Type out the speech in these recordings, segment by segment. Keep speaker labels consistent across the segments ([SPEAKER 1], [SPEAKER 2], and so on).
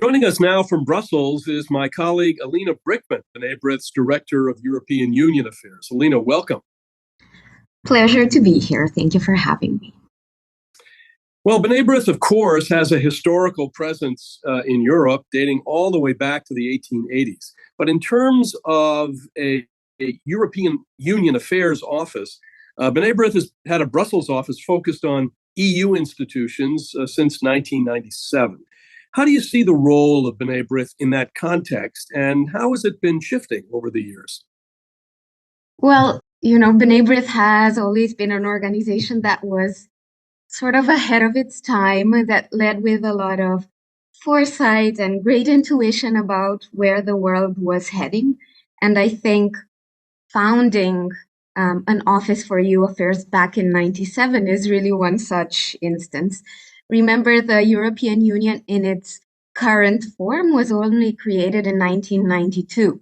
[SPEAKER 1] Joining us now from Brussels is my colleague Alina Bricman, B'nai B'rith's Director of European Union Affairs. Alina, welcome.
[SPEAKER 2] Pleasure to be here. Thank you for having me.
[SPEAKER 1] Well, B'nai B'rith, of course, has a historical presence in Europe dating all the way back to the 1880s. But in terms of a European Union Affairs office, B'nai B'rith has had a Brussels office focused on EU institutions since 1997. How do you see the role of B'nai B'rith in that context, and how has it been shifting over the years?
[SPEAKER 2] Well, B'nai B'rith has always been an organization that was sort of ahead of its time, that led with a lot of foresight and great intuition about where the world was heading. And I think founding an office for EU affairs back in 97 is really one such instance. Remember, the European Union in its current form was only created in 1992.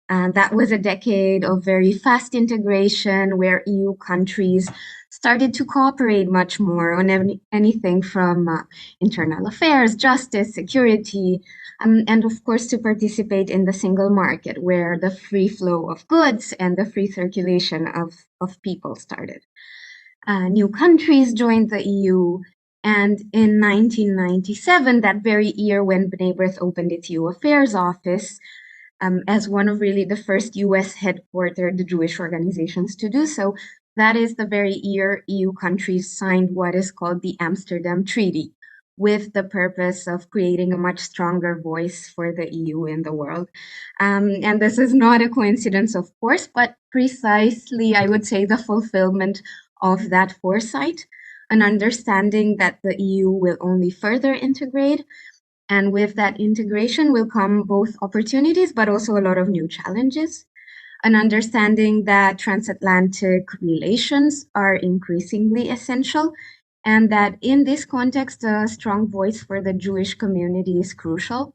[SPEAKER 2] That was a decade of very fast integration where EU countries started to cooperate much more on anything from internal affairs, justice, security, and of course to participate in the single market where the free flow of goods and the free circulation of people started. New countries joined the EU, and in 1997, that very year when B'nai B'rith opened its EU Affairs office, as one of really the first US headquartered Jewish organizations to do so, that is the very year EU countries signed what is called the Amsterdam Treaty, with the purpose of creating a much stronger voice for the EU in the world. And this is not a coincidence, of course, but precisely, I would say, the fulfillment of that foresight, an understanding that the EU will only further integrate. And with that integration will come both opportunities, but also a lot of new challenges. An understanding that transatlantic relations are increasingly essential, and that in this context, a strong voice for the Jewish community is crucial.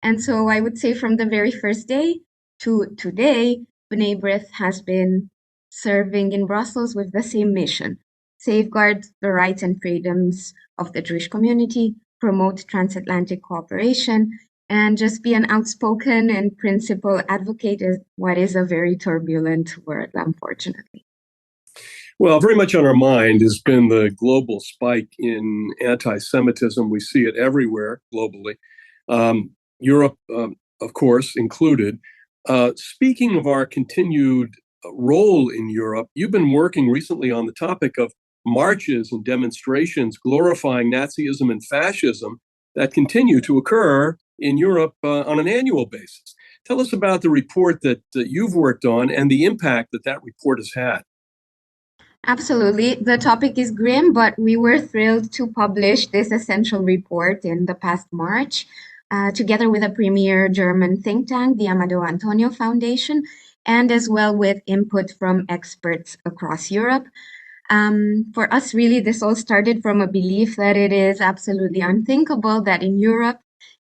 [SPEAKER 2] And so I would say from the very first day to today, B'nai B'rith has been serving in Brussels with the same mission: safeguard the rights and freedoms of the Jewish community, promote transatlantic cooperation, and just be an outspoken and principled advocate in what is a very turbulent world, unfortunately.
[SPEAKER 1] Well, very much on our mind has been the global spike in anti-Semitism. We see it everywhere globally, Europe, of course, included. Speaking of our continued role in Europe, you've been working recently on the topic of marches and demonstrations glorifying Nazism and fascism that continue to occur in Europe on an annual basis. Tell us about the report that you've worked on and the impact that that report has had.
[SPEAKER 2] Absolutely. The topic is grim, but we were thrilled to publish this essential report in the past March, together with a premier German think tank, the Amadeo Antonio Foundation, and as well with input from experts across Europe. For us, really, this all started from a belief that it is absolutely unthinkable that in Europe,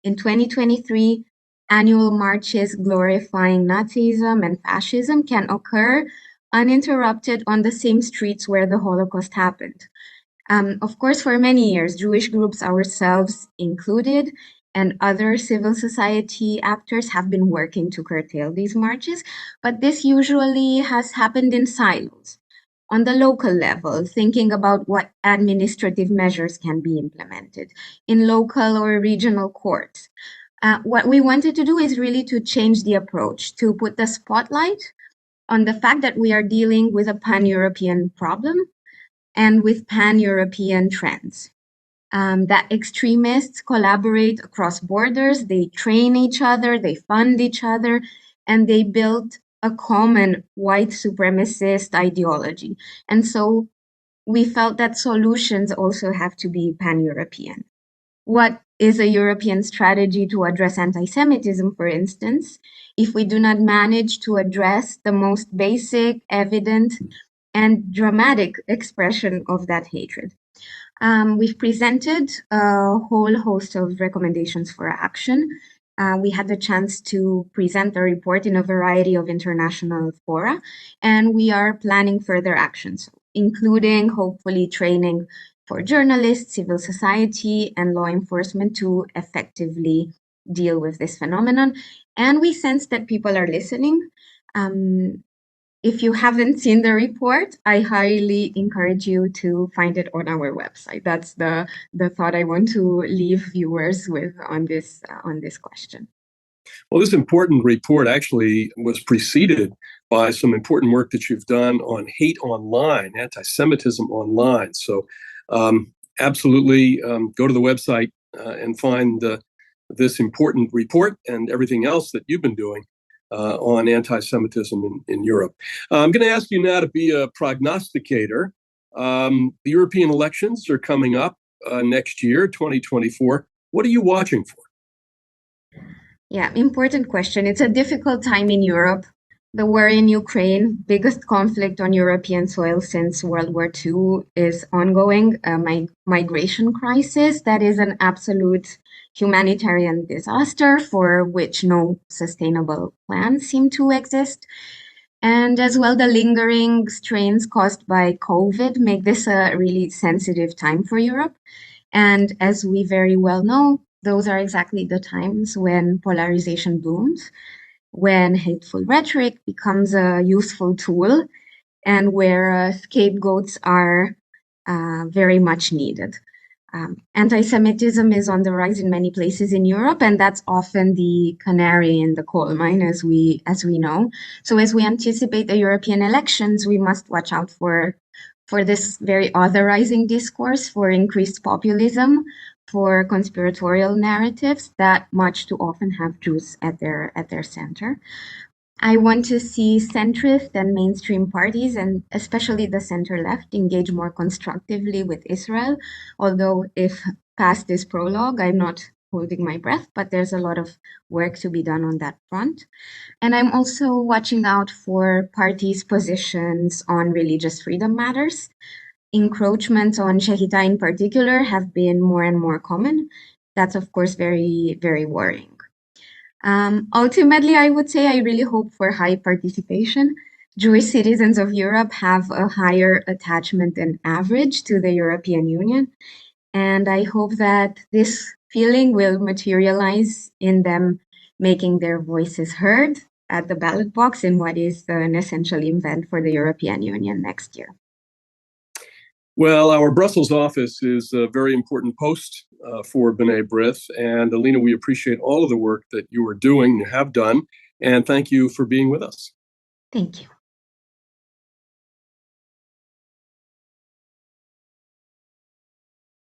[SPEAKER 2] in 2023, annual marches glorifying Nazism and fascism can occur uninterrupted on the same streets where the Holocaust happened. Of course, for many years, Jewish groups, ourselves included, and other civil society actors have been working to curtail these marches, but this usually has happened in silos. On the local level, thinking about what administrative measures can be implemented in local or regional courts. What we wanted to do is really to change the approach, to put the spotlight on the fact that we are dealing with a pan-European problem and with pan-European trends. That extremists collaborate across borders, they train each other, they fund each other, and they build a common white supremacist ideology. And so we felt that solutions also have to be pan-European. What is a European strategy to address anti-Semitism, for instance, if we do not manage to address the most basic, evident, and dramatic expression of that hatred? We've presented a whole host of recommendations for action. We had the chance to present the report in a variety of international fora, and we are planning further actions, including hopefully training for journalists, civil society, and law enforcement to effectively deal with this phenomenon. And we sense that people are listening. If you haven't seen the report, I highly encourage you to find it on our website. That's the thought I want to leave viewers with on this question.
[SPEAKER 1] Well, this important report actually was preceded by some important work that you've done on hate online, anti-Semitism online. So absolutely go to the website and find this important report and everything else that you've been doing on anti-Semitism in Europe. I'm going to ask you now to be a prognosticator. The European elections are coming up next year, 2024. What are you watching for?
[SPEAKER 2] Yeah, important question. It's a difficult time in Europe. The war in Ukraine, biggest conflict on European soil since World War II, is ongoing. A migration crisis that is an absolute humanitarian disaster for which no sustainable plans seem to exist. And as well, the lingering strains caused by COVID make this a really sensitive time for Europe. And as we very well know, those are exactly the times when polarization blooms, when hateful rhetoric becomes a useful tool, and where scapegoats are very much needed. Anti-Semitism is on the rise in many places in Europe, and that's often the canary in the coal mine, as we know. So as we anticipate the European elections, we must watch out for this very otherizing discourse, for increased populism, for conspiratorial narratives that much too often have Jews at their center. I want to see centrist and mainstream parties, and especially the center-left, engage more constructively with Israel. Although if past this prologue, I'm not holding my breath, but there's a lot of work to be done on that front. And I'm also watching out for parties' positions on religious freedom matters. Encroachments on Shehita in particular have been more and more common. That's, of course, very, very worrying. Ultimately, I would say I really hope for high participation. Jewish citizens of Europe have a higher attachment than average to the European Union. And I hope that this feeling will materialize in them making their voices heard at the ballot box in what is an essential event for the European Union next year.
[SPEAKER 1] Well, our Brussels office is a very important post for B'nai B'rith. And Alina, we appreciate all of the work that you are doing, you have done, and thank you for being with us.
[SPEAKER 2] Thank you.